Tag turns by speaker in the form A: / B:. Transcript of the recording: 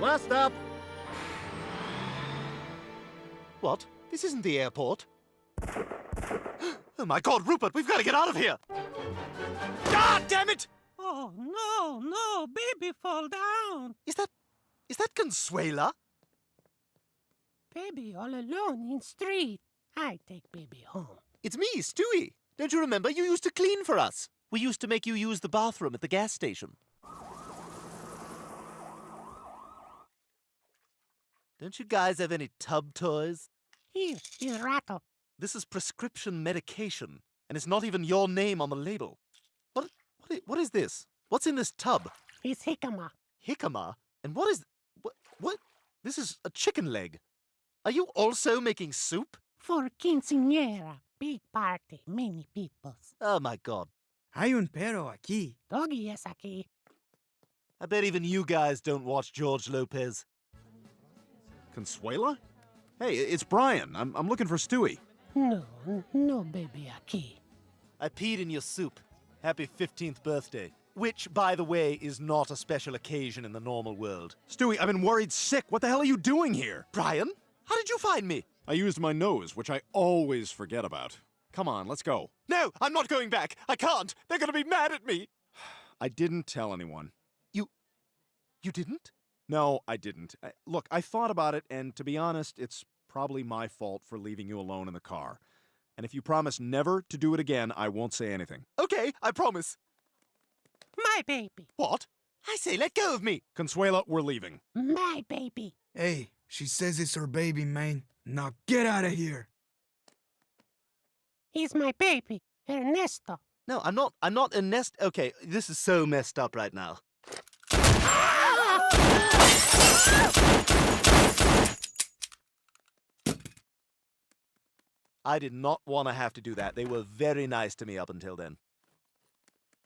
A: Last stop. What? This isn't the airport. Oh my God, Rupert, we've got to get out of here! God damn it!
B: Oh, no, baby fall down.
A: Is that Consuela?
B: Baby all alone in street. I take baby home.
A: It's me, Stewie. Don't you remember? You used to clean for us. We used to make you use the bathroom at the gas station. Don't you guys have any tub toys?
B: Here, rattle.
A: This is prescription medication, and it's not even your name on the label. What is this? What's in this tub?
B: It's jicama.
A: Jicama? And what is... What? This is a chicken leg. Are you also making soup?
B: For quinceañera. Big party. Many peoples.
A: Oh, my God.
C: Hay un perro aquí.
B: Doggy es aquí.
A: I bet even you guys don't watch George Lopez.
D: Consuela? Hey, it's Brian. I'm looking for Stewie.
B: No baby aquí.
A: I peed in your soup. Happy 15th birthday. Which, by the way, is not a special occasion in the normal world.
D: Stewie, I've been worried sick. What the hell are you doing here?
A: Brian? How did you find me?
D: I used my nose, which I always forget about. Come on, let's go.
A: No, I'm not going back. I can't. They're going to be mad at me.
D: I didn't tell anyone.
A: You didn't?
D: No, I didn't. Look, I thought about it, and to be honest, it's probably my fault for leaving you alone in the car. And if you promise never to do it again, I won't say anything.
A: Okay, I promise.
B: My baby.
A: What? I say, let go of me.
D: Consuela, we're leaving.
B: My baby.
C: Hey, she says it's her baby, man. Now get out of here.
B: He's my baby. Ernesto.
A: No, I'm not Ernest. Okay, this is so messed up right now. I did not want to have to do that. They were very nice to me up until then.